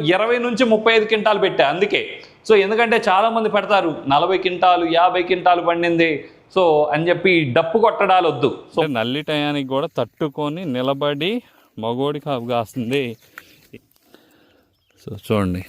20 నుంచి 35 క్వింటాలు పెట్టా అందుకే. సో ఎందుకంటే చాలామంది పెడతారు 40 క్వింటాలు 50 క్వింటాలు పండింది సో అని చెప్పి డప్పు కొట్టడాలు వద్దు. సో నల్లి టయానికి కూడా తట్టుకొని నిలబడి మగోడి కాపు కాస్తుంది. సో చూడండి.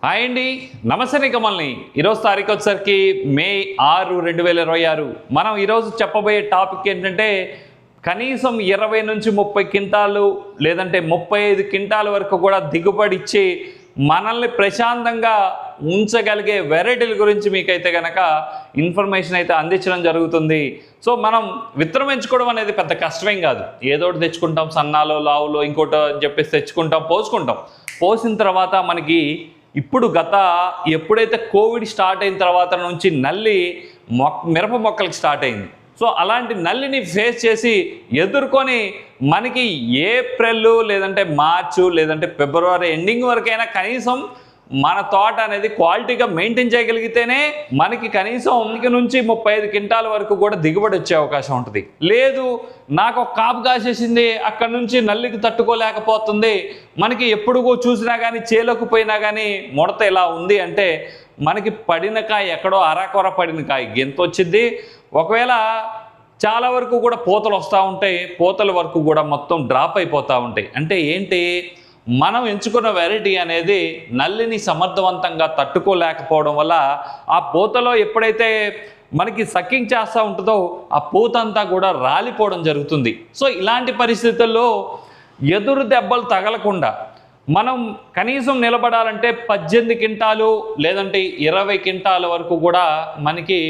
హాయ్ అండి, నమస్తే కమల్ని. ఈరోజు తారీఖు వచ్చేసరికి మే 6, 2026. మనం ఈరోజు చెప్పబోయే టాపిక్ ఏంటంటే కనీసం 20 నుంచి 30 క్వింటాలు లేదంటే 35 క్వింటాల వరకు కూడా దిగుబడి ఇచ్చి మనల్ని ప్రశాంతంగా ఉంచగలిగే వెరైటీల గురించి మీకైతే కనుక ఇన్ఫర్మేషన్ అయితే అందించడం జరుగుతుంది. సో మనం విత్తనం ఎంచుకోవడం అనేది పెద్ద కష్టమేం కాదు. ఏదోటి తెచ్చుకుంటాం, సన్నాలో లావులో ఇంకోటో అని చెప్పేసి తెచ్చుకుంటాం, పోసిన తర్వాత మనకి ఇప్పుడు ఎప్పుడైతే కోవిడ్ స్టార్ట్ అయిన తర్వాత నుంచి నల్లి మిరప మొక్కలకి స్టార్ట్ అయింది. సో అలాంటి నల్లిని ఫేస్ చేసి ఎదుర్కొని మనకి ఏప్రిల్ లేదంటే మార్చు లేదంటే ఫిబ్రవరి ఎండింగ్ వరకైనా కనీసం మన తోట అనేది క్వాలిటీగా మెయింటైన్ చేయగలిగితేనే మనకి కనీసం 1 నుంచి 35 క్వింటాల వరకు కూడా దిగుబడి వచ్చే అవకాశం ఉంటుంది. లేదు నాకు ఒక కాపు కాసేసింది, అక్కడ నుంచి నల్లికి తట్టుకోలేకపోతుంది, మనకి ఎప్పుడు చూసినా కానీ చేలోకి పోయినా కానీ ముడత ఇలా ఉంది అంటే మనకి పడిన కాయ ఎక్కడో అరాకొర పడిన కాయ గెంత వచ్చింది. ఒకవేళ చాలా వరకు కూడా పూతలు వస్తూ ఉంటాయి, పూతల వరకు కూడా మొత్తం డ్రాప్ అయిపోతూ ఉంటాయి. అంటే ఏంటి, మనం ఎంచుకున్న వెరైటీ అనేది నల్లిని సమర్థవంతంగా తట్టుకోలేకపోవడం వల్ల ఆ పూతలో ఎప్పుడైతే మనకి సక్కింగ్ చేస్తూ ఉంటుందో ఆ పూత అంతా కూడా రాలిపోవడం జరుగుతుంది. సో ఇలాంటి పరిస్థితుల్లో ఎదురు దెబ్బలు తగలకుండా మనం కనీసం నిలబడాలంటే 18 క్వింటాలు లేదంటే 20 క్వింటాల వరకు కూడా మనకి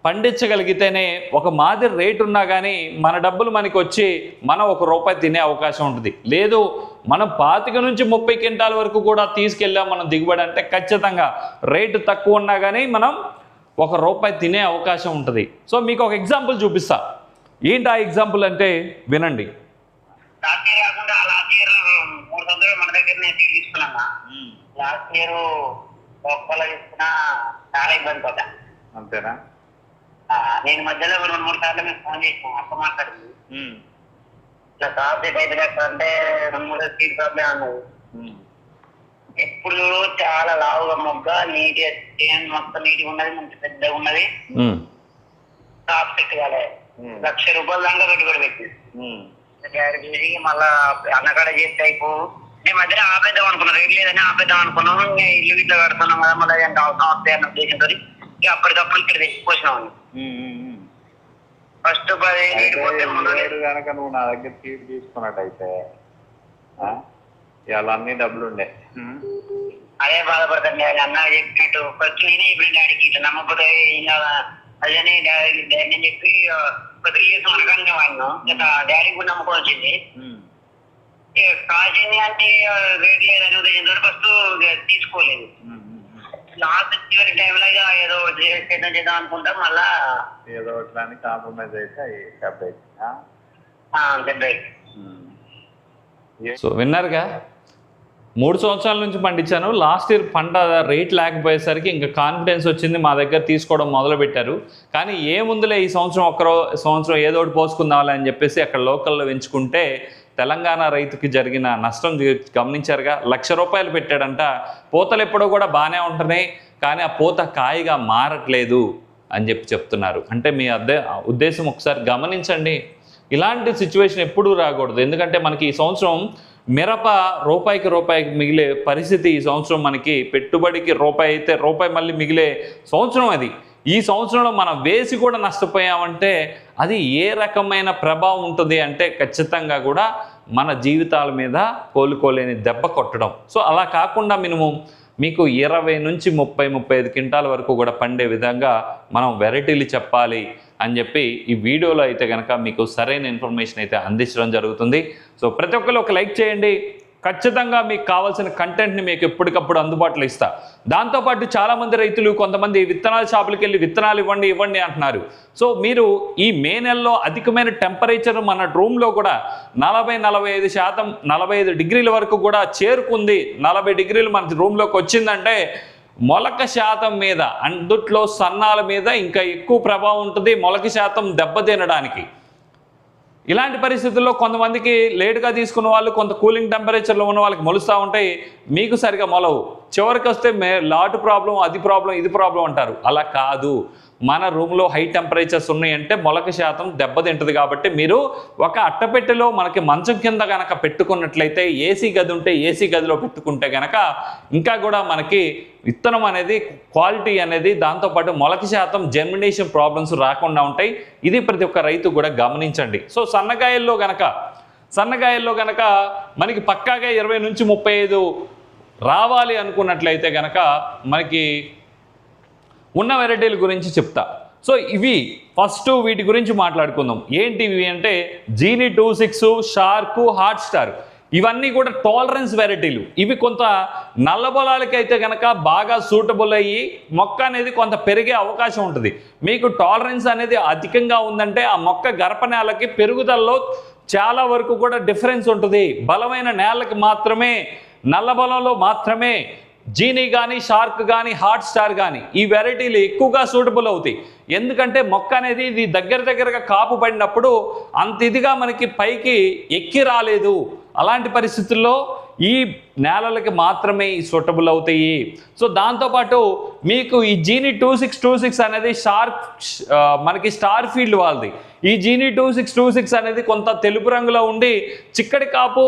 పండించగలిగితేనే ఒక మాదిరి రేటు ఉన్నా కానీ మన డబ్బులు మనకి వచ్చి మనం ₹1 తినే అవకాశం ఉంటుంది. లేదు మనం 25 నుంచి 30 క్వింటాల వరకు కూడా తీసుకెళ్ళాం మనం దిగుబడి అంటే ఖచ్చితంగా రేటు తక్కువ ఉన్నా కానీ మనం ₹1 తినే అవకాశం ఉంటుంది. సో మీకు ఒక ఎగ్జాంపుల్ చూపిస్తా. ఏంటి ఆ ఎగ్జాంపుల్ అంటే వినండి. అంతేనా? నేను మధ్యలో 2-3 సార్లు మీకు ఫోన్ చేసాను, అక్క మాట్లాడింది. ఇట్లా కాపు సెట్ అయితే అంటే 2-3 సీట్ ప్రాబ్లమ్ అన్నది. ఎప్పుడు చాలా లావుగా మొగ్గ నీట్గా మొత్తం నీట్గా ఉన్నది, మంచి పెద్దగా ఉన్నది. కాపు సెట్ కాలే, ₹1,00,000 దాకా పెట్టుబడి పెట్టింది. చేసి మళ్ళా అన్నకాడ చేస్తే అయిపో. మేము మధ్యలో ఆపేద్దాం అనుకున్నాం, రేట్ లేదని ఆపేద్దాం అనుకున్నాం. ఇల్లు ఇట్లా కడుతున్నాం కదా, మళ్ళీ ఎంత అవసరం వస్తాయి అన్న ఉద్దేశంతో ఇక అప్పటికప్పుడు ఇక్కడ తెచ్చిపోసినాం. ఫస్ట్ 10 కనుక నువ్వు నా దగ్గర సీట్ తీసుకున్నట్టయితే ఇవాళ అన్ని డబ్బులు ఉండే. అదే బాధపడతాను అన్న చెప్పినట్టు. ఫస్ట్ నేనే ఇప్పుడు డాడీకి ఇట్లా నమ్మకపోతే అదని డాడీ చెప్పి ఒక 3 years మనకంగా వాడినాం. డాడీ కూడా నమ్మకం వచ్చింది. కాసింది అంటే రేట్ లేదని ఉద్దేశంతో ఫస్ట్ తీసుకోలేదు. లాస్ట్ చివరి టైంలో ఏదో చేద్దాం అనుకుంటాం, మళ్ళా ఏదో ఇట్లా కాంప్రమైజ్ అయితే సో విన్నారుగా, 3 సంవత్సరాల నుంచి పండించాను. లాస్ట్ ఇయర్ పంట రేట్ లేకపోయేసరికి ఇంకా కాన్ఫిడెన్స్ వచ్చింది, మా దగ్గర తీసుకోవడం మొదలుపెట్టారు. కానీ ఏముందులే ఈ సంవత్సరం ఏదో ఒకటి పోసుకుందామని అని చెప్పేసి అక్కడ లోకల్లో పెంచుకుంటే తెలంగాణ రైతుకి జరిగిన నష్టం గమనించారుగా. ₹1,00,000 పెట్టాడంట. పూతలు ఎప్పుడో కూడా బాగానే ఉంటున్నాయి కానీ ఆ పూత కాయగా మారట్లేదు అని చెప్తున్నారు. అంటే మీ ఉద్దేశం ఒకసారి గమనించండి. ఇలాంటి సిచ్యువేషన్ ఎప్పుడూ రాకూడదు. ఎందుకంటే మనకి ఈ సంవత్సరం మిరప రూపాయికి మిగిలే పరిస్థితి ఈ సంవత్సరం. మనకి పెట్టుబడికి రూపాయి అయితే రూపాయి మళ్ళీ మిగిలే సంవత్సరం అది. ఈ సంవత్సరంలో మనం వేసి కూడా నష్టపోయామంటే అది ఏ రకమైన ప్రభావం ఉంటుంది అంటే ఖచ్చితంగా కూడా మన జీవితాల మీద కోలుకోలేని దెబ్బ కొట్టడం. సో అలా కాకుండా మీకు 20 నుంచి 30-35 క్వింటాల వరకు కూడా పండే విధంగా మనం వెరైటీలు చెప్పాలి అని చెప్పి ఈ వీడియోలో అయితే కనుక మీకు సరైన ఇన్ఫర్మేషన్ అయితే అందించడం జరుగుతుంది. సో ప్రతి ఒక్కరు ఒక లైక్ చేయండి, ఖచ్చితంగా మీకు కావాల్సిన కంటెంట్ని మీకు ఎప్పటికప్పుడు అందుబాటులో ఇస్తా. దాంతోపాటు చాలామంది రైతులు కొంతమంది విత్తనాల షాపులకు వెళ్ళి విత్తనాలు ఇవ్వండి అంటున్నారు. సో మీరు ఈ మే నెలలో అధికమైన టెంపరేచర్ మన రూమ్లో కూడా 40-45%, 45 డిగ్రీల వరకు కూడా చేరుకుంది. 40 డిగ్రీలు మన రూమ్లోకి వచ్చిందంటే మొలక శాతం మీద, అందుట్లో సన్నాల మీద ఇంకా ఎక్కువ ప్రభావం ఉంటుంది మొలక శాతం దెబ్బతినడానికి. ఇలాంటి పరిస్థితుల్లో కొంతమందికి లేటుగా తీసుకున్న వాళ్ళు, కొంత కూలింగ్ టెంపరేచర్లో ఉన్న వాళ్ళకి మొలుస్తూ ఉంటాయి, మీకు సరిగా మొలవు. చివరికి వస్తే లాటు ప్రాబ్లం, అది ప్రాబ్లం, ఇది ప్రాబ్లం అంటారు. అలా కాదు. మన రూమ్లో హై టెంపరేచర్స్ ఉన్నాయంటే మొలక శాతం దెబ్బతింటుంది. కాబట్టి మీరు ఒక అట్టపెట్టెలో మనకి మంచం కింద కనుక పెట్టుకున్నట్లయితే, ఏసీ గది ఉంటే ఏసీ గదిలో పెట్టుకుంటే కనుక ఇంకా కూడా మనకి విత్తనం అనేది క్వాలిటీ అనేది, దాంతోపాటు మొలక శాతం, జర్మినేషన్ ప్రాబ్లమ్స్ రాకుండా ఉంటాయి. ఇది ప్రతి ఒక్క రైతు కూడా గమనించండి. సో సన్నకాయల్లో గనక మనకి పక్కాగా 20-35 రావాలి అనుకున్నట్లయితే కనుక మనకి ఉన్న వెరైటీల గురించి చెప్తా. సో ఇవి ఫస్ట్ వీటి గురించి మాట్లాడుకుందాం. ఏంటి ఇవి అంటే జీని 26, షార్క్, హాట్ స్టార్. ఇవన్నీ కూడా టాలరెన్స్ వెరైటీలు. ఇవి కొంత నల్ల పొలాలకైతే కనుక బాగా సూటబుల్ అయ్యి మొక్క అనేది కొంత పెరిగే అవకాశం ఉంటుంది. మీకు టాలరెన్స్ అనేది అధికంగా ఉందంటే ఆ మొక్క గర్భనేలకి పెరుగుదలలో చాలా వరకు కూడా డిఫరెన్స్ ఉంటుంది. బలమైన నేలకి మాత్రమే, నల్ల బలంలో మాత్రమే జీనీ కానీ, షార్క్ కానీ, హాట్ స్టార్ కానీ ఈ వెరైటీలు ఎక్కువగా సూటబుల్ అవుతాయి. ఎందుకంటే మొక్క అనేది ఇది దగ్గరగా కాపు పడినప్పుడు అంత ఇదిగా మనకి పైకి ఎక్కి రాలేదు. అలాంటి పరిస్థితుల్లో ఈ నేలలకి మాత్రమే సూటబుల్ అవుతాయి. సో దాంతోపాటు మీకు ఈ జీనీ 2626 అనేది మనకి స్టార్ ఫీల్డ్ వాళ్ళది. ఈ జీనీ 2626 అనేది కొంత తెలుపు రంగులో ఉండి చిక్కడి కాపు,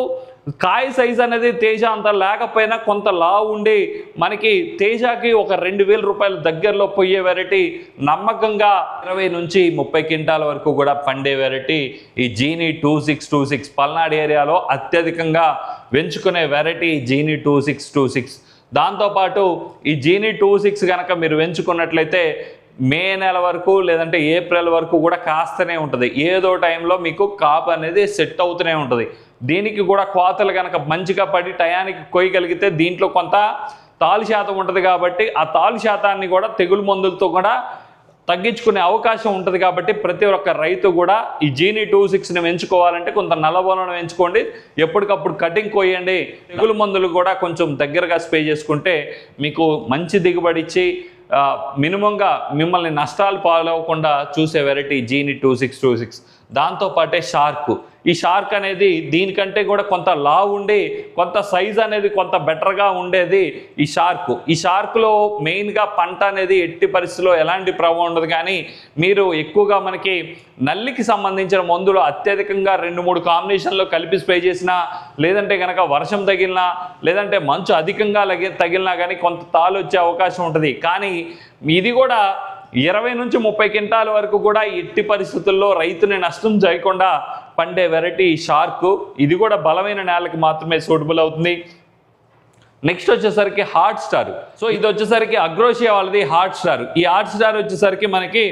కాయ సైజ్ అనేది తేజ అంత లేకపోయినా కొంత లావు ఉండి మనకి తేజకి ఒక 2000 రూపాయల దగ్గరలో పోయే వెరైటీ, నమ్మకంగా 20-30 క్వింటాల వరకు కూడా పండే వెరైటీ ఈ జీనీ 2626. పల్నాడు ఏరియాలో అత్యధికంగా పెంచుకునే వెరైటీ జీనీ 2626. దాంతోపాటు ఈ జీనీ 26 కనుక మీరు పెంచుకున్నట్లయితే మే నెల వరకు లేదంటే ఏప్రిల్ వరకు కూడా కాస్తూనే ఉంటుంది. ఏదో టైంలో మీకు కాపు అనేది సెట్ అవుతూనే ఉంటుంది. దీనికి కూడా కోతలు కనుక మంచిగా పడి టయానికి కొయ్యగలిగితే దీంట్లో కొంత తాలు శాతం ఉంటుంది. కాబట్టి ఆ తాలు శాతాన్ని కూడా తెగులు మందులతో కూడా తగ్గించుకునే అవకాశం ఉంటుంది. కాబట్టి ప్రతి ఒక్క రైతు కూడా ఈ జీనీ 26ని పెంచుకోవాలంటే కొంత నల్లబోలను పెంచుకోండి, ఎప్పటికప్పుడు కటింగ్ కొయ్యండి, తెగులు మందులు కూడా కొంచెం దగ్గరగా స్ప్రే చేసుకుంటే మీకు మంచి దిగుబడి ఇచ్చి మినిమంగా మిమ్మల్ని నష్టాలు పాలవకుండా చూసే వెరైటీ జీనీ 2626. దాంతోపాటే షార్క్. ఈ షార్క్ అనేది దీనికంటే కూడా కొంత లావు ఉండి కొంత సైజ్ అనేది కొంత బెటర్గా ఉండేది ఈ షార్క్. ఈ షార్క్లో మెయిన్గా పంట అనేది ఎట్టి పరిస్థితుల్లో ఎలాంటి ప్రభావం ఉండదు. కానీ మీరు ఎక్కువగా మనకి నల్లికి సంబంధించిన మందులు అత్యధికంగా 2-3 కాంబినేషన్లో కలిపి స్ప్రే చేసినా, లేదంటే కనుక వర్షం తగిలినా, లేదంటే మంచు అధికంగా తగిలినా కానీ కొంత తాలు వచ్చే అవకాశం ఉంటుంది. కానీ ఇది కూడా 20-30 క్వింటాల వరకు కూడా ఎట్టి పరిస్థితుల్లో రైతుని నష్టం చేయకుండా పండే వెరైటీ షార్క్. ఇది కూడా బలమైన నేలకి మాత్రమే సూటబుల్ అవుతుంది. నెక్స్ట్ వచ్చేసరికి హాట్ స్టార్. సో ఇది వచ్చేసరికి అగ్రోషియా వాళ్ళది హాట్ స్టార్. ఈ హాట్ స్టార్ వచ్చేసరికి మనకి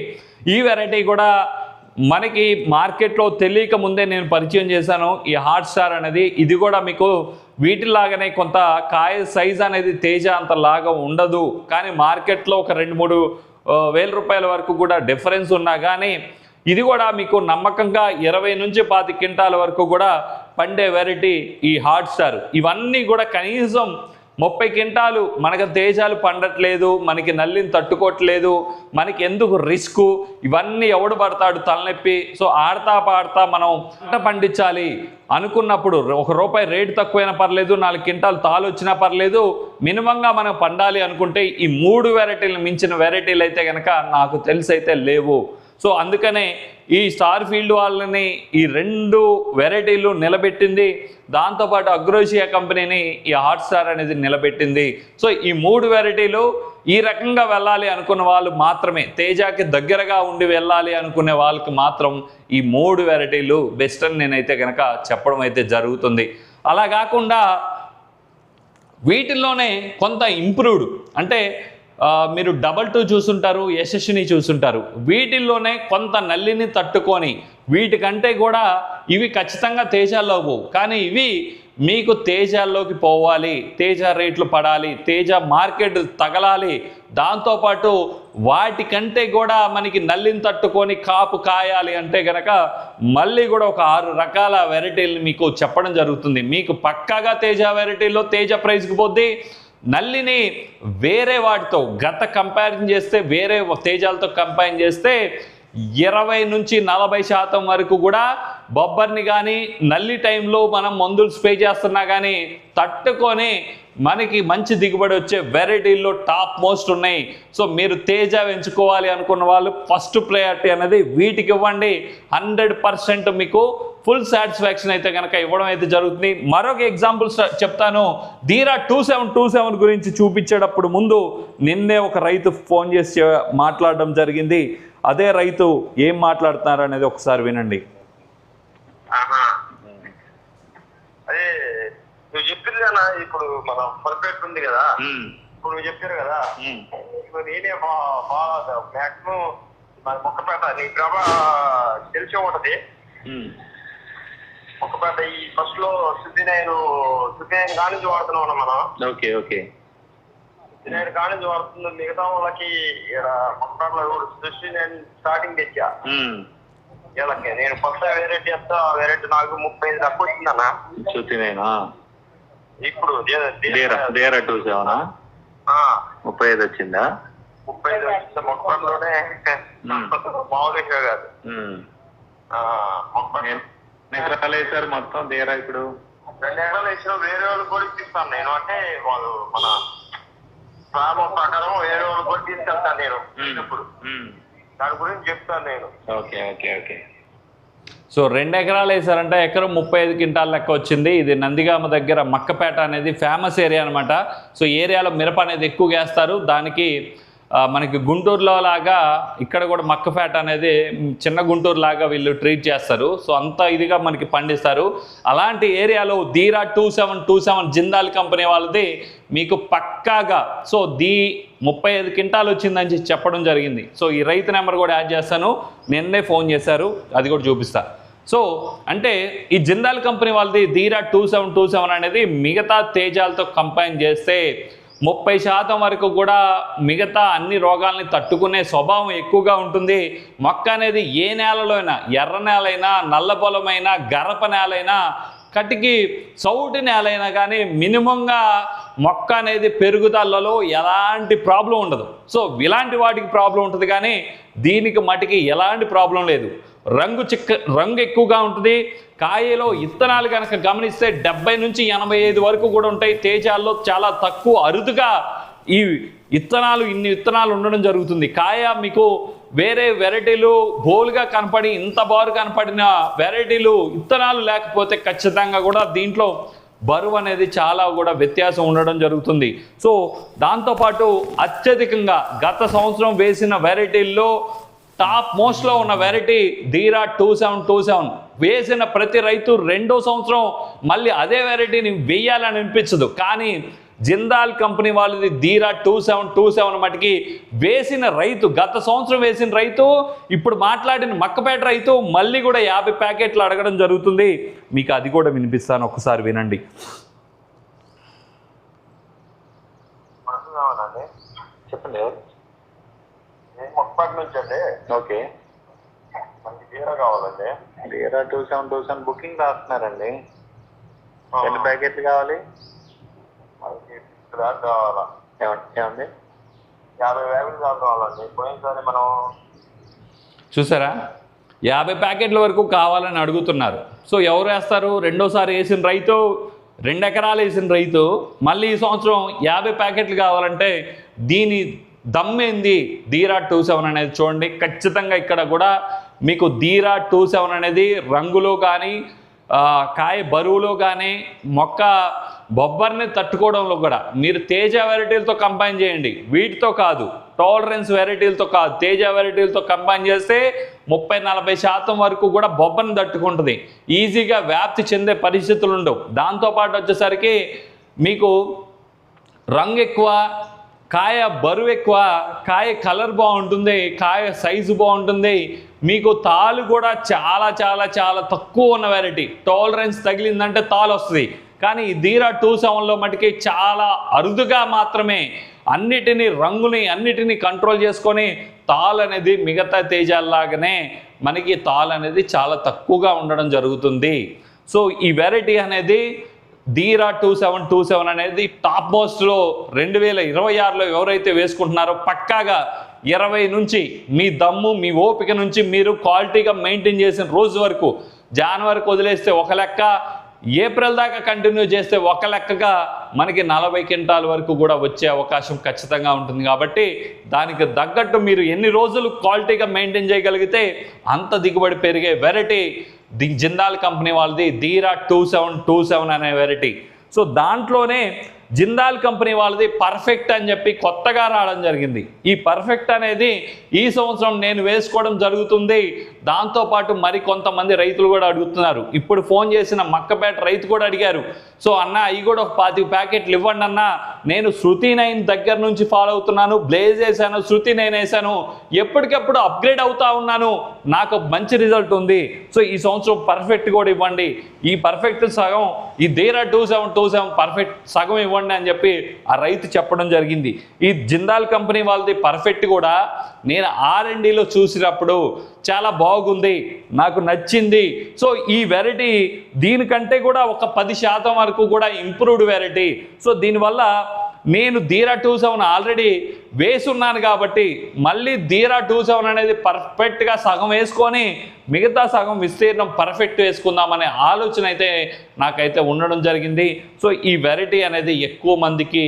ఈ వెరైటీ కూడా మనకి మార్కెట్లో తెలియక ముందే నేను పరిచయం చేశాను ఈ హాట్ స్టార్ అనేది. ఇది కూడా మీకు వీటిలాగానే కొంత కాయ సైజ్ అనేది తేజ అంత లాగా ఉండదు. కానీ మార్కెట్లో ఒక 2-3 వేల రూపాయల వరకు కూడా డిఫరెన్స్ ఉన్నా కానీ ఇది కూడా మీకు నమ్మకంగా 20-25 క్వింటాల వరకు కూడా పండే వెరైటీ ఈ హాట్ స్టార్. ఇవన్నీ కూడా కనీసం 30 క్వింటాలు మనకు తేజాలు పండట్లేదు, మనకి నల్లిని తట్టుకోవట్లేదు, మనకి ఎందుకు రిస్క్, ఇవన్నీ ఎవడు పడతాడు తలనొప్పి. సో ఆడతా పాడతా మనం పంట పండించాలి అనుకున్నప్పుడు ₹1 రేటు తక్కువైనా పర్లేదు, 4 క్వింటాలు తాలు వచ్చినా పర్లేదు, మినిమంగా మనం పండాలి అనుకుంటే ఈ 3 వెరైటీలు మించిన వెరైటీలు అయితే కనుక నాకు తెలిసి అయితే లేవు. సో అందుకనే ఈ స్టార్ ఫీల్డ్ వాళ్ళని ఈ 2 వెరైటీలు నిలబెట్టింది. దాంతోపాటు అగ్రోషియా కంపెనీని ఈ హాట్ స్టార్ అనేది నిలబెట్టింది. సో ఈ 3 వెరైటీలు ఈ రకంగా వెళ్ళాలి అనుకున్న వాళ్ళు మాత్రమే, తేజాకి దగ్గరగా ఉండి వెళ్ళాలి అనుకునే వాళ్ళకి మాత్రం ఈ 3 వెరైటీలు బెస్ట్ అని నేనైతే కనుక చెప్పడం అయితే జరుగుతుంది. అలా కాకుండా వీటిల్లోనే కొంత ఇంప్రూవ్డ్ అంటే మీరు 22 చూసుంటారు, యశస్విని చూసుంటారు. వీటిల్లోనే కొంత నల్లిని తట్టుకొని వీటికంటే కూడా ఇవి ఖచ్చితంగా తేజాల్లో పోవు, కానీ ఇవి మీకు తేజాల్లోకి పోవాలి, తేజ రేట్లు పడాలి, తేజ మార్కెట్ తగలాలి, దాంతోపాటు వాటికంటే కూడా మనకి నల్లిని తట్టుకొని కాపు కాయాలి అంటే కనుక మళ్ళీ కూడా ఒక 6 రకాల వెరైటీలు మీకు చెప్పడం జరుగుతుంది. మీకు పక్కాగా తేజ వెరైటీలో తేజ ప్రైస్కి పోద్ది. నల్లిని వేరే వాటితో కంపారిజన్ చేస్తే, వేరే తేజాలతో కంపేర్ చేస్తే 20 నుంచి 40% వరకు కూడా బొబ్బర్ని కానీ నల్లి టైంలో మనం మందులు స్ప్రే చేస్తున్నా కానీ తట్టుకొని మనకి మంచి దిగుబడి వచ్చే వెరైటీల్లో టాప్ మోస్ట్ ఉన్నాయి. సో మీరు తేజ ఎంచుకోవాలి అనుకున్న వాళ్ళు ఫస్ట్ ప్రయారిటీ అనేది వీటికి ఇవ్వండి. 100% మీకు ఫుల్ సాటిస్ఫాక్షన్ అయితే కనుక ఇవ్వడం అయితే జరుగుతుంది. మరొక ఎగ్జాంపుల్ చెప్తాను. ధీరా 2727 గురించి చూపించేటప్పుడు ముందు నిన్నే ఒక రైతు ఫోన్ చేసి మాట్లాడడం జరిగింది. అదే రైతు ఏం మాట్లాడుతున్నారు అనేది ఒకసారి వినండి. అదే నువ్వు చెప్పింది కదా, ఇప్పుడు మన పర్ఫెక్ట్ ఉంది కదా, ఇప్పుడు నువ్వు చెప్పారు కదా, ఇప్పుడు నేనే మాక్సిమం మొక్కపేట నీ ప్రభా తెలిసే ఉంటది. మొక్కపేట ఈ ఫస్ట్ లో సుద్దినైన్ కానించి వాడుతున్నాం మనం. Okay okay. సుద్దినైన్ కానించి వాడుతుంది. మిగతా వాళ్ళకి ఇక్కడ మొక్కపేటలో సుద్దినైన్ స్టార్టింగ్ తెచ్చా. వీళ్ళకి నేను కొత్త వెరైటీ వస్తా, వెరైటీ నాకు 35 తక్కువ వచ్చిందన్న. సుద్దినైనా ఇప్పుడు డేరా 27 35 వచ్చిందా? 35 వచ్చింది. మొక్కలోనే మామూలుగా కాదు. ఎకరాలు వేసారు మొత్తం డేరా ఇప్పుడు 2 ఎకరాలు వేసిన. వేరే వాళ్ళు కూడా ఇప్పిస్తాను నేను. అంటే వాళ్ళు మన ప్రాబ్లం ప్రకారం వేరే వాళ్ళు కూడా తీసుకెళ్తాను నేను. ఇప్పుడు దాని గురించి చెప్తాను నేను. Okay okay okay. సో 2 ఎకరాలు వేసారంటే ఎకరం 35 క్వింటాల లెక్క వచ్చింది. ఇది నందిగామ దగ్గర మక్కపేట అనేది ఫేమస్ ఏరియా అనమాట. సో ఏరియాలో మిరప అనేది ఎక్కువగా వేస్తారు. దానికి మనకి గుంటూరులో లాగా ఇక్కడ కూడా మక్కపేట అనేది చిన్న గుంటూరు లాగా వీళ్ళు ట్రీట్ చేస్తారు. సో అంత ఇదిగా మనకి పండిస్తారు. అలాంటి ఏరియాలో ధీరా 2727 జిందాల్ కంపెనీ వాళ్ళది మీకు పక్కాగా 35 క్వింటాలు వచ్చిందని చెప్పడం జరిగింది. సో ఈ రైతు నెంబర్ కూడా యాడ్ చేస్తాను. నిన్నే ఫోన్ చేశారు, అది కూడా చూపిస్తా. సో అంటే ఈ జిందాల్ కంపెనీ వాళ్ళది ధీరా 2727 అనేది మిగతా తేజాలతో కంపైన్ చేస్తే 30% వరకు కూడా మిగతా అన్ని రోగాల్ని తట్టుకునే స్వభావం ఎక్కువగా ఉంటుంది. మొక్క అనేది ఏ నేలలో అయినా, ఎర్ర నేలైనా, నల్ల పొలమైనా, గరప నేలైనా, కటికి చౌటి నేలైనా కానీ మినిమంగా మొక్క అనేది పెరుగుదలలో ఎలాంటి ప్రాబ్లం ఉండదు. సో ఇలాంటి వాటికి ప్రాబ్లం ఉంటుంది కానీ దీనికి మటుకి ఎలాంటి ప్రాబ్లం లేదు. రంగు ఎక్కువగా ఉంటుంది. కాయలో ఇత్తనాలు కనుక గమనిస్తే 70 నుంచి 85 వరకు కూడా ఉంటాయి. తేజాల్లో చాలా తక్కువ అరుదుగా ఈ ఇన్ని విత్తనాలు ఉండడం జరుగుతుంది. కాయ మీకు వేరే వెరైటీలు బోల్గా కనపడి ఇంత బారు కనపడిన వెరైటీలు ఇత్తనాలు లేకపోతే ఖచ్చితంగా కూడా దీంట్లో బరువు అనేది చాలా కూడా వ్యత్యాసం ఉండడం జరుగుతుంది. సో దాంతోపాటు అత్యధికంగా గత సంవత్సరం వేసిన వెరైటీల్లో టాప్ మోస్ట్లో ఉన్న వెరైటీ ధీరా 2727. వేసిన ప్రతి రైతు 2వ సంవత్సరం మళ్ళీ అదే వెరైటీని వేయాలని అనిపించదు. కానీ జిందాల్ కంపెనీ వాళ్ళది ధీరా 2727 మటుకి వేసిన రైతు, గత సంవత్సరం వేసిన రైతు, ఇప్పుడు మాట్లాడిన మక్కపేట రైతు మళ్ళీ కూడా 50 ప్యాకెట్లు అడగడం జరుగుతుంది. మీకు అది కూడా వినిపిస్తాను, ఒకసారి వినండి. చెప్పండి. మొక్కపాటి నుంచి అండి. ఓకే. మనకి డేరా కావాలండి. డేరా 2727 బుకింగ్ రాస్తున్నారండి. ఎన్ని ప్యాకెట్లు కావాలి? మనకి దాకా కావాలా? ఏమండి 50 ప్యాకెట్లు దాకా కావాలండి. పోయినసారి మనం చూసారా 50 ప్యాకెట్ల వరకు కావాలని అడుగుతున్నారు. సో ఎవరు వేస్తారు? రెండోసారి వేసిన రైతు, 2 ఎకరాలు వేసిన రైతు మళ్ళీ ఈ సంవత్సరం 50 ప్యాకెట్లు కావాలంటే దీని దమ్మేంది ధీరా 27 అనేది చూడండి. ఖచ్చితంగా ఇక్కడ కూడా మీకు ధీరా 27 అనేది రంగులో కానీ, కాయ బరువులో కానీ, మొక్క బొబ్బర్ని తట్టుకోవడంలో కూడా మీరు తేజ వెరైటీలతో కంపైన్ చేయండి. వీటితో కాదు, టాలరెన్స్ వెరైటీలతో కాదు, తేజ వెరైటీలతో కంపైన్ చేస్తే 30-40% వరకు కూడా బొబ్బర్ని తట్టుకుంటుంది. ఈజీగా వ్యాప్తి చెందే పరిస్థితులు ఉండవు. దాంతోపాటు వచ్చేసరికి మీకు రంగు ఎక్కువ, కాయ బరువు ఎక్కువ, కాయ కలర్ బాగుంటుంది, కాయ సైజు బాగుంటుంది. మీకు తాలు కూడా చాలా చాలా చాలా తక్కువ ఉన్న వెరైటీ. టాలరెన్స్ తగిలిందంటే తాలు వస్తుంది. కానీ ఈ ధీరా 27లో మటుకి చాలా అరుదుగా మాత్రమే అన్నిటినీ కంట్రోల్ చేసుకొని తాల్ అనేది మిగతా తేజాల్లాగానే మనకి తాల్ అనేది చాలా తక్కువగా ఉండడం జరుగుతుంది. సో ఈ వెరైటీ అనేది ధీరా 2727 అనేది టాప్ మోస్ట్లో 2026లో ఎవరైతే వేసుకుంటున్నారో పక్కాగా 20 నుంచి మీ దమ్ము మీ ఓపిక నుంచి మీరు క్వాలిటీగా మెయింటైన్ చేసిన రోజు వరకు, జనవరికి వదిలేస్తే ఒక లెక్క, ఏప్రిల్ దాకా కంటిన్యూ చేస్తే ఒక లెక్కగా మనకి 40 క్వింటాల వరకు కూడా వచ్చే అవకాశం ఖచ్చితంగా ఉంటుంది. కాబట్టి దానికి తగ్గట్టు మీరు ఎన్ని రోజులు క్వాలిటీగా మెయింటైన్ చేయగలిగితే అంత దిగుబడి పెరిగే వెరైటీ జిందాల్ కంపెనీ వాళ్ళది ధీరా 2727 అనే వెరైటీ. సో దాంట్లోనే జిందాల్ కంపెనీ వాళ్ళది పర్ఫెక్ట్ అని చెప్పి కొత్తగా రావడం జరిగింది. ఈ పర్ఫెక్ట్ అనేది ఈ సంవత్సరం నేను వేసుకోవడం జరుగుతుంది. దాంతోపాటు మరి కొంతమంది రైతులు కూడా అడుగుతున్నారు. ఇప్పుడు ఫోన్ చేసిన మక్కపేట రైతు కూడా అడిగారు, సో అన్న అవి కూడా ఒక 25 ప్యాకెట్లు ఇవ్వండి అన్న, నేను శృతి 9 దగ్గర నుంచి ఫాలో అవుతున్నాను, బ్లేజ్ వేసాను, శృతి 9 వేసాను, ఎప్పటికెప్పుడు అప్గ్రేడ్ అవుతా ఉన్నాను, నాకు మంచి రిజల్ట్ ఉంది, సో ఈ సంవత్సరం పర్ఫెక్ట్ కూడా ఇవ్వండి, ఈ పర్ఫెక్ట్ సగం ఈ ధీరా 2727 పర్ఫెక్ట్ సగం ఇవ్వండి అని చెప్పి ఆ రైతు చెప్పడం జరిగింది. ఈ జిందాల్ కంపెనీ వాళ్ళది పర్ఫెక్ట్ కూడా నేను R&Dలో చూసినప్పుడు చాలా బాగుంది, నాకు నచ్చింది. సో ఈ వెరైటీ దీనికంటే కూడా ఒక 10% వరకు కూడా ఇంప్రూవ్డ్ వెరైటీ. సో దీనివల్ల నేను ధీరా 27 ఆల్రెడీ వేసున్నాను కాబట్టి మళ్ళీ ధీరా 27 అనేది పర్ఫెక్ట్గా సగం వేసుకొని మిగతా సగం విస్తీర్ణం పర్ఫెక్ట్ వేసుకుందామనే ఆలోచన అయితే నాకైతే ఉండడం జరిగింది. సో ఈ వెరైటీ అనేది ఎక్కువ మందికి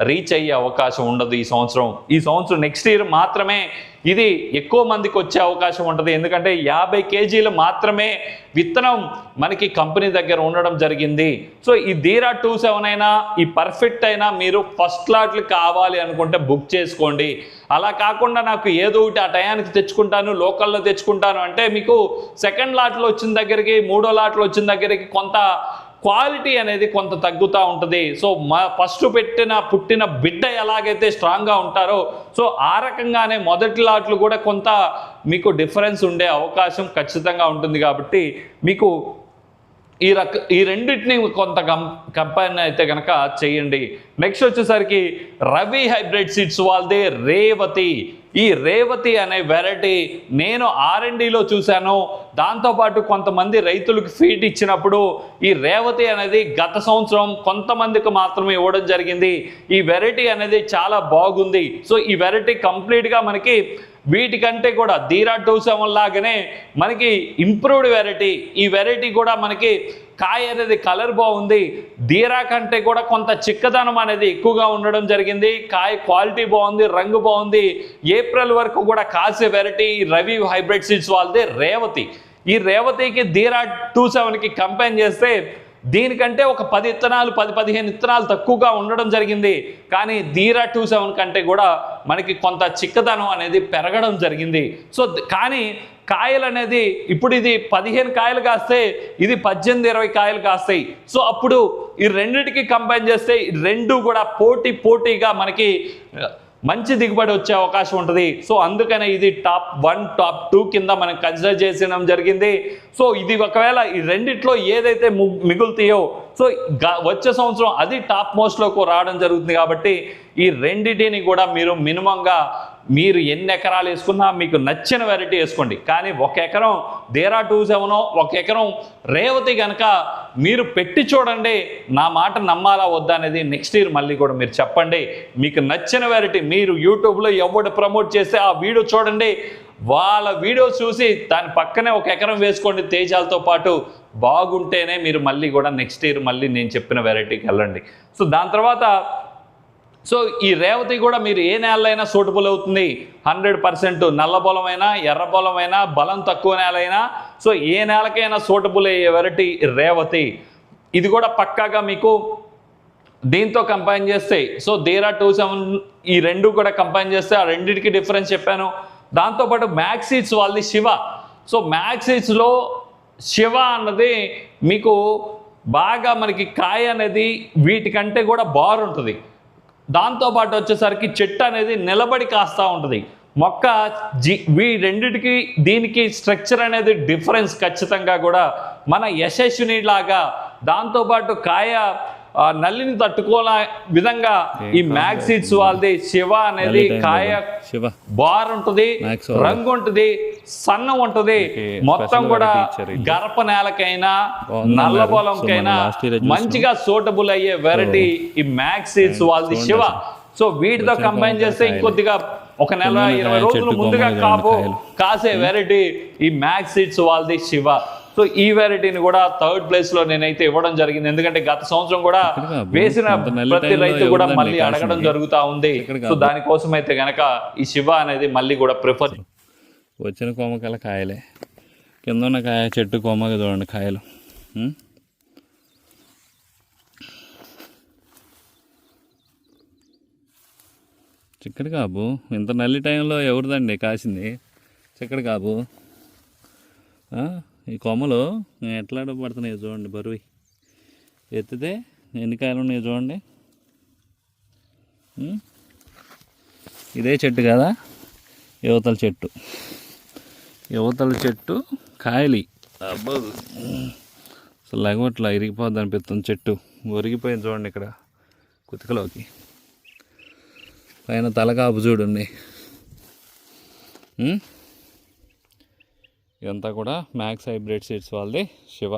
రీచ్ అయ్యే అవకాశం ఉండదు ఈ సంవత్సరం నెక్స్ట్ ఇయర్ మాత్రమే ఇది ఎక్కువ మందికి వచ్చే అవకాశం ఉంటుంది. ఎందుకంటే 50 కేజీలు మాత్రమే విత్తనం మనకి కంపెనీ దగ్గర ఉండడం జరిగింది. సో ఈ ధీరా 27 అయినా ఈ పర్ఫెక్ట్ అయినా మీరు ఫస్ట్ లాట్లు కావాలి అనుకుంటే బుక్ చేసుకోండి. అలా కాకుండా నాకు ఏదో ఒకటి ఆ టయానికి తెచ్చుకుంటాను, లోకల్లో తెచ్చుకుంటాను అంటే మీకు సెకండ్ లాట్లో వచ్చిన దగ్గరికి, మూడో లాట్లో వచ్చిన దగ్గరికి కొంత క్వాలిటీ అనేది కొంత తగ్గుతూ ఉంటుంది. సో ఫస్ట్ పుట్టిన బిడ్డ ఎలాగైతే స్ట్రాంగ్గా ఉంటారో సో ఆ రకంగానే మొదటి లాట్లు కూడా కొంత మీకు డిఫరెన్స్ ఉండే అవకాశం ఖచ్చితంగా ఉంటుంది. కాబట్టి మీకు ఈ రెండింటిని కొంత కంపేర్ అయితే కనుక చేయండి. నెక్స్ట్ వచ్చేసరికి రవి హైబ్రిడ్ సీడ్స్ వాళ్ళది రేవతి. ఈ రేవతి అనే వెరైటీ నేను R&Dలో చూశాను. దాంతోపాటు కొంతమంది రైతులకు ఫీడ్ ఇచ్చినప్పుడు ఈ రేవతి అనేది గత సంవత్సరం కొంతమందికి మాత్రమే ఇవ్వడం జరిగింది. ఈ వెరైటీ అనేది చాలా బాగుంది. సో ఈ వెరైటీ కంప్లీట్గా మనకి వీటికంటే కూడా ధీరా 27 లాగానే మనకి ఇంప్రూవ్డ్ వెరైటీ. ఈ వెరైటీ కూడా మనకి కాయ అనేది కలర్ బాగుంది, ధీరా కంటే కూడా కొంత చిక్కదనం అనేది ఎక్కువగా ఉండడం జరిగింది. కాయ క్వాలిటీ బాగుంది, రంగు బాగుంది. ఏప్రిల్ వరకు కూడా కాసే వెరైటీ రవి హైబ్రిడ్ సీడ్స్ వాళ్ళది రేవతి. ఈ రేవతికి ధీరా 27కి కంపేర్ చేస్తే దీనికంటే ఒక 10 విత్తనాలు 10-15 విత్తనాలు తక్కువగా ఉండడం జరిగింది. కానీ ధీరా 27 కంటే కూడా మనకి కొంత చిక్కదనం అనేది పెరగడం జరిగింది. సో కానీ కాయలు అనేది ఇప్పుడు ఇది 15 కాయలు కాస్తే ఇది 18-20 కాయలు కాస్తాయి. సో అప్పుడు ఈ రెండింటికి కంపేర్ చేస్తే రెండు కూడా పోటీగా మనకి మంచి దిగుబడి వచ్చే అవకాశం ఉంటుంది. సో అందుకనే ఇది టాప్ 1 టాప్ 2 కింద మనం కన్సిడర్ చేసడం జరిగింది. సో ఇది ఒకవేళ ఈ రెండిట్లో ఏదైతే మిగులుతాయో సో వచ్చే సంవత్సరం అది టాప్ మోస్ట్లోకి రావడం జరుగుతుంది. కాబట్టి ఈ రెండింటిని కూడా మీరు మినిమంగా మీరు ఎన్ని ఎకరాలు వేసుకున్నా మీకు నచ్చిన వెరైటీ వేసుకోండి. కానీ 1 ఎకరం ధీరా 27 1 ఎకరం రేవతి కనుక మీరు పెట్టి చూడండి. నా మాట నమ్మాలా వద్దా అనేది నెక్స్ట్ ఇయర్ మళ్ళీ కూడా మీరు చెప్పండి. మీకు నచ్చిన వెరైటీ మీరు యూట్యూబ్లో ఎవడు ప్రమోట్ చేస్తే ఆ వీడియో చూడండి, వాళ్ళ వీడియో చూసి దాని పక్కనే 1 ఎకరం వేసుకోండి తేజాలతో పాటు. బాగుంటేనే మీరు మళ్ళీ కూడా నెక్స్ట్ ఇయర్ మళ్ళీ నేను చెప్పిన వెరైటీకి వెళ్ళండి. సో దాని తర్వాత సో ఈ రేవతి కూడా మీరు ఏ నేలైనా సూటబుల్ అవుతుంది. 100% నల్ల పొలమైనా ఎర్ర పొలమైనా బలం తక్కువ నేలైనా సో ఏ నేలకైనా సూటబుల్ అయ్యే వెరైటీ రేవతి. ఇది కూడా పక్కాగా మీకు దీంతో కంపైన్ చేస్తే సో ధీరా 27 ఈ రెండు కూడా కంపైన్ చేస్తే ఆ రెండింటికి డిఫరెన్స్ చెప్పాను. దాంతోపాటు మ్యాక్స్ సీడ్స్ వాళ్ళది శివ. సో మ్యాక్స్ సీడ్స్లో శివ అన్నది మీకు బాగా మనకి కాయ అనేది వీటికంటే కూడా బాగుంటుంది. దాంతోపాటు వచ్చేసరికి చెట్టు అనేది నిలబడి కాస్తూ ఉంటుంది. మొక్క రెండిటికి దీనికి స్ట్రక్చర్ అనేది డిఫరెన్స్ ఖచ్చితంగా కూడా మన యశస్విని లాగా దాంతోపాటు కాయ నల్లిని తట్టుకోలే విధంగా ఈ మ్యాక్స్ సీడ్స్ వాళ్ళది శివ అనేది కాయ శివ బార్ ఉంటుంది, రంగు ఉంటుంది, సన్నం ఉంటుంది, మొత్తం కూడా గరప నేలకైనా నల్ల పొలంకైనా మంచిగా సూటబుల్ అయ్యే వెరైటీ ఈ మ్యాక్స్ సీడ్స్ వాళ్ళది శివ. సో వీటితో కంబైన్ చేస్తే ఇంకొద్దిగా ఒక నెల 20 రోజులు ముందుగా కాసే వెరైటీ ఈ మ్యాక్స్ సీడ్స్ వాళ్ళది శివ. సో ఈ వెరైటీని కూడా 3rd ప్లేస్ లో నేనైతే ఇవ్వడం జరిగింది. ఎందుకంటే గత సంవత్సరం కూడా వేసిన ప్రతి రైతు కూడా మళ్ళీ అడగడం జరుగుతూ ఉంది. సో దానికోసం అయితే గనక ఈ శివ అనేది మళ్ళీ కూడా ప్రిఫర్. వచ్చిన కొమ్మకల కాయలే, కింద ఉన్న కాయ చెట్టు కొమ్మగా చూడండి కాయలు. చిక్కడి కాపు ఇంత నల్లి టైంలో ఎవరిదండి కాసింది చిక్కడి కాపు? ఈ కొమ్మలు ఎట్లా పడుతున్నాయి చూడండి, బరువు ఎత్తితే ఎన్ని కాయలు ఉన్నాయి చూడండి. ఇదే చెట్టు కదా, యువతల చెట్టు కాయలి అబ్బో అసలు లగవట్లా ఇరిగిపోద్ది అనిపిస్తుంది. చెట్టు ఒరిగిపోయింది చూడండి ఇక్కడ కుతికలోకి. పైన తలకాపు చూడండి. ఇదంతా కూడా మ్యాక్స్ హైబ్రిడ్ సీడ్స్ వాళ్ళది శివ.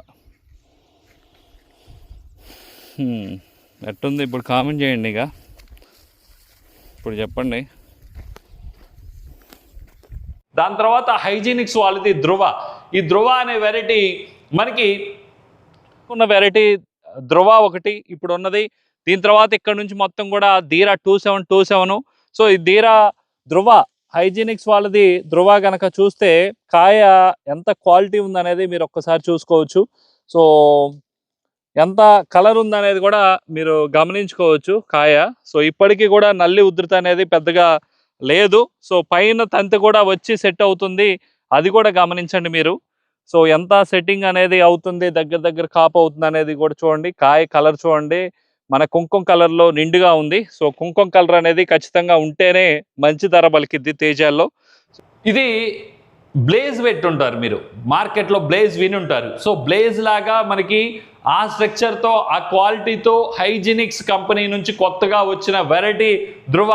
ఎట్టుంది ఇప్పుడు కామెంట్ చేయండి. ఇక ఇప్పుడు చెప్పండి. దాని తర్వాత హైజీనిక్స్ వాళ్ళది ధృవ. ఈ ధృవ అనే వెరైటీ మనకి ఉన్న వెరైటీ ధృవ ఒకటి ఇప్పుడు ఉన్నది. దీని తర్వాత ఇక్కడ నుంచి మొత్తం కూడా ధీరా 2727. సో ఈ ధీరా ధృవ హైజీనిక్స్ వాళ్ళది ధృవ కనుక చూస్తే కాయ ఎంత క్వాలిటీ ఉందనేది మీరు ఒక్కసారి చూసుకోవచ్చు. సో ఎంత కలర్ ఉందనేది కూడా మీరు గమనించుకోవచ్చు కాయ. సో ఇప్పటికీ కూడా నల్లి ఉధృతి అనేది పెద్దగా లేదు. సో పైన తంతి కూడా వచ్చి సెట్ అవుతుంది, అది కూడా గమనించండి మీరు. సో ఎంత సెట్టింగ్ అనేది అవుతుంది, దగ్గర కాపు అవుతుంది అనేది కూడా చూడండి. కాయ కలర్ చూడండి, మన కుంకుమ కలర్లో నిండుగా ఉంది. సో కుంకుమ కలర్ అనేది ఖచ్చితంగా ఉంటేనే మంచి ధర పలికిద్ది తేజాల్లో. ఇది బ్లేజ్ పెట్టుంటారు మీరు మార్కెట్లో, బ్లేజ్ విని ఉంటారు. సో బ్లేజ్ లాగా మనకి ఆ స్ట్రక్చర్తో ఆ క్వాలిటీతో హైజీనిక్స్ కంపెనీ నుంచి కొత్తగా వచ్చిన వెరైటీ ధృవ.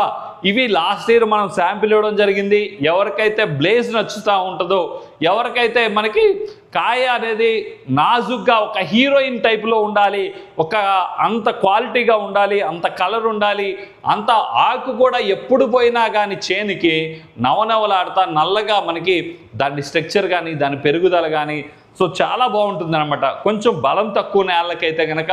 ఇవి లాస్ట్ ఇయర్ మనం శాంపిల్ ఇవ్వడం జరిగింది. ఎవరికైతే బ్లేజ్ నచ్చుతూ ఉంటుందో, ఎవరికైతే మనకి కాయ అనేది నాజుగ్గా ఒక హీరోయిన్ టైప్లో ఉండాలి, ఒక అంత క్వాలిటీగా ఉండాలి, అంత కలర్ ఉండాలి, అంత ఆకు కూడా ఎప్పుడు పోయినా కానీ చేనికి నవనవలాడుతా నల్లగా మనకి దాని స్ట్రక్చర్ కానీ దాని పెరుగుదల కానీ సో చాలా బాగుంటుంది అనమాట. కొంచెం బలం తక్కువ నేలకైతే కనుక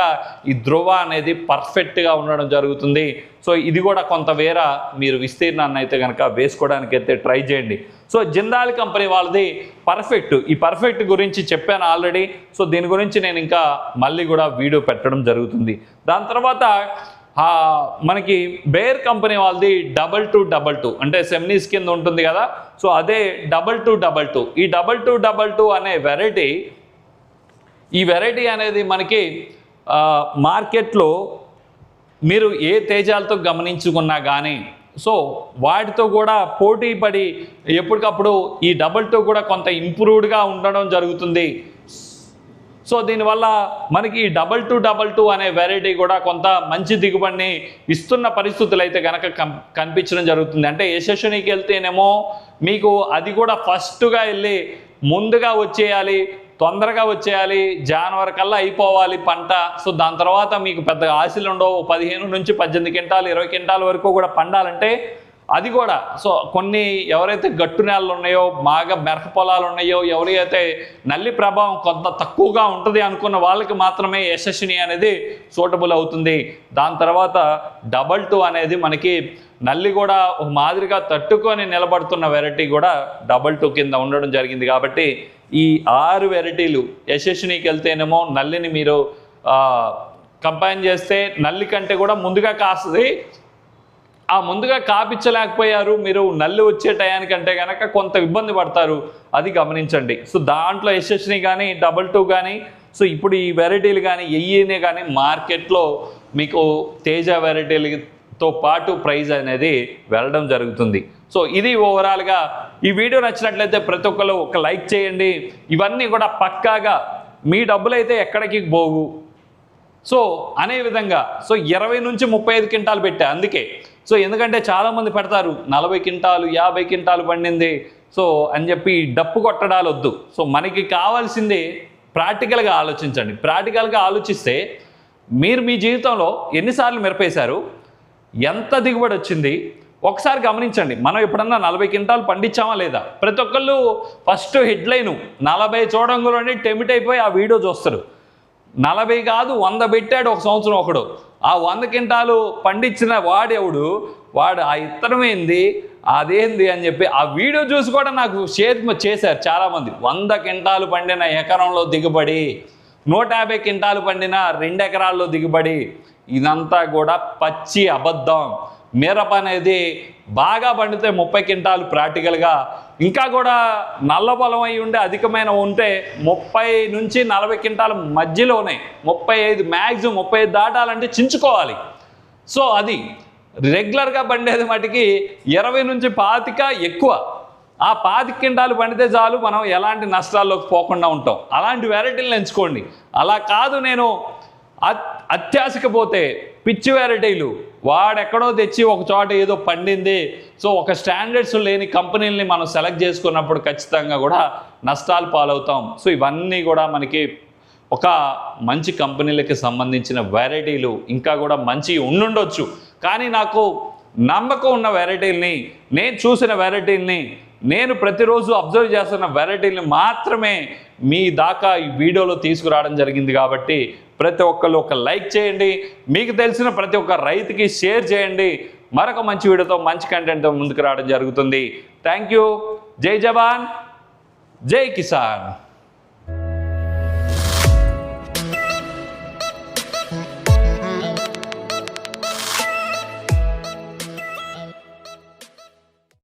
ఈ ధృవ అనేది పర్ఫెక్ట్గా ఉండడం జరుగుతుంది. సో ఇది కూడా కొంత వేర మీరు విస్తీర్ణాన్ని అయితే కనుక వేసుకోవడానికి అయితే ట్రై చేయండి. సో జిందాల్ కంపెనీ వాళ్ళది పర్ఫెక్ట్. ఈ పర్ఫెక్ట్ గురించి చెప్పాను ఆల్రెడీ. సో దీని గురించి నేను ఇంకా మళ్ళీ కూడా వీడియో పెట్టడం జరుగుతుంది. దాని తర్వాత మనకి బేర్ కంపెనీ వాళ్ళది 2222 అంటే సెమినీస్ కింద ఉంటుంది కదా. సో అదే 2222. ఈ 2222 అనే వెరైటీ, ఈ వెరైటీ అనేది మనకి మార్కెట్లో మీరు ఏ తేజాలతో గమనించుకున్నా కానీ సో వాటితో కూడా పోటీ పడి ఎప్పటికప్పుడు ఈ 22 కూడా కొంత ఇంప్రూవ్డ్గా ఉండడం జరుగుతుంది. సో దీనివల్ల మనకి 2222 అనే వెరైటీ కూడా కొంత మంచి దిగుబడిని ఇస్తున్న పరిస్థితులు అయితే కనుక కనిపించడం జరుగుతుంది. అంటే యశస్వినికి వెళ్తేనేమో మీకు అది కూడా ఫస్ట్గా వెళ్ళి ముందుగా వచ్చేయాలి, తొందరగా వచ్చేయాలి, జనవరి కల్లా అయిపోవాలి పంట. సో దాని తర్వాత మీకు పెద్దగా ఆశలు ఉండవు. 15 నుంచి 18 క్వింటాలు 20 క్వింటాల వరకు కూడా పండాలంటే అది కూడా సో కొన్ని ఎవరైతే గట్టు నేలలు ఉన్నాయో, బాగా మెరక పొలాలు ఉన్నాయో, ఎవరైతే నల్లి ప్రభావం కొంత తక్కువగా ఉంటుంది అనుకున్న వాళ్ళకి మాత్రమే యశస్విని అనేది సూటబుల్ అవుతుంది. దాని తర్వాత 22 అనేది మనకి నల్లి కూడా ఒక మాదిరిగా తట్టుకొని నిలబడుతున్న వెరైటీ కూడా 22 కింద ఉండడం జరిగింది. కాబట్టి ఈ 6 వెరైటీలు యశస్వినికి వెళ్తేనేమో నల్లిని మీరు కంపైన్ చేస్తే నల్లి కంటే కూడా ముందుగా కాస్తుంది. ఆ ముందుగా కాపించలేకపోయారు మీరు, నల్లి వచ్చే టయానికంటే కనుక కొంత ఇబ్బంది పడతారు, అది గమనించండి. సో దాంట్లో యశస్విని కానీ 22 కానీ సో ఇప్పుడు ఈ వెరైటీలు కానీ ఎయ్యనే కానీ మార్కెట్లో మీకు తేజ వెరైటీలతో పాటు ప్రైజ్ అనేది వెళ్ళడం జరుగుతుంది. సో ఇది ఓవరాల్గా ఈ వీడియో నచ్చినట్లయితే ప్రతి ఒక్కరు ఒక లైక్ చేయండి. ఇవన్నీ కూడా పక్కాగా మీ డబ్బులైతే ఎక్కడికి పోవు, సో అనే విధంగా సో 20 నుంచి 35 క్వింటాలు పెట్టా అందుకే. సో ఎందుకంటే చాలామంది పెడతారు 40 క్వింటాలు 50 క్వింటాలు పండింది సో అని చెప్పి డప్పు కొట్టడాలు వద్దు. సో మనకి కావాల్సింది ప్రాక్టికల్గా ఆలోచించండి. ప్రాక్టికల్గా ఆలోచిస్తే మీరు మీ జీవితంలో ఎన్నిసార్లు మిరపేశారు, ఎంత దిగుబడి వచ్చింది ఒకసారి గమనించండి. మనం ఎప్పుడన్నా 40 క్వింటాలు పండించామా లేదా? ప్రతి ఒక్కళ్ళు ఫస్ట్ హెడ్లైను 40 చూడంలోనే టెమిట్ అయిపోయి ఆ వీడియో చూస్తారు. 40 కాదు 100 పెట్టాడు ఒక సంవత్సరం ఒకడు. ఆ 100 క్వింటాలు పండించిన వాడెవడు, వాడు ఆ ఇత్తనం ఏంది అదేంది అని చెప్పి ఆ వీడియో చూసి కూడా నాకు షేర్ చేశారు చాలామంది. 100 క్వింటాలు పండిన ఎకరంలో దిగుబడి, 150 క్వింటాలు పండిన 2 ఎకరాల్లో దిగుబడి, ఇదంతా కూడా పచ్చి అబద్ధం. మిరప అనేది బాగా పండితే 30 క్వింటాలు ప్రాక్టికల్గా, ఇంకా కూడా నల్ల పొలం అయి ఉండే అధికమైన ఉంటే 30 నుంచి 40 క్వింటాల మధ్యలోనే, 35 మ్యాక్సిమం 35 దాటాలంటే చించుకోవాలి. సో అది రెగ్యులర్గా పండేది మటుకి 20 నుంచి 25 ఎక్కువ. ఆ 25 క్వింటాలు పండితే చాలు, మనం ఎలాంటి నష్టాల్లోకి పోకుండా ఉంటాం. అలాంటి వెరైటీలను ఎంచుకోండి. అలా కాదు నేను అత్యాశకు పోతే పిచ్చి వెరైటీలు వాడెక్కడో తెచ్చి ఒక చోట ఏదో పండింది, సో ఒక స్టాండర్డ్స్ లేని కంపెనీలని మనం సెలెక్ట్ చేసుకున్నప్పుడు ఖచ్చితంగా కూడా నష్టాలు పాలవుతాం. సో ఇవన్నీ కూడా మనకి ఒక మంచి కంపెనీలకి సంబంధించిన వెరైటీలు ఇంకా కూడా మంచి ఉండుండొచ్చు. కానీ నాకు నమ్మకం ఉన్న వెరైటీల్ని, నేను చూసిన వెరైటీల్ని, నేను ప్రతిరోజు అబ్జర్వ్ చేస్తున్న వెరైటీల్ని మాత్రమే మీ దాకా ఈ వీడియోలో తీసుకురావడం జరిగింది. కాబట్టి ప్రతి ఒక్కళ్ళు ఒక లైక్ చేయండి, మీకు తెలిసిన ప్రతి ఒక్క రైతుకి షేర్ చేయండి. మరొక మంచి వీడియోతో మంచి కంటెంట్తో ముందుకు రావడం జరుగుతుంది. Thank you. జై జవాన్, జై కిసాన్.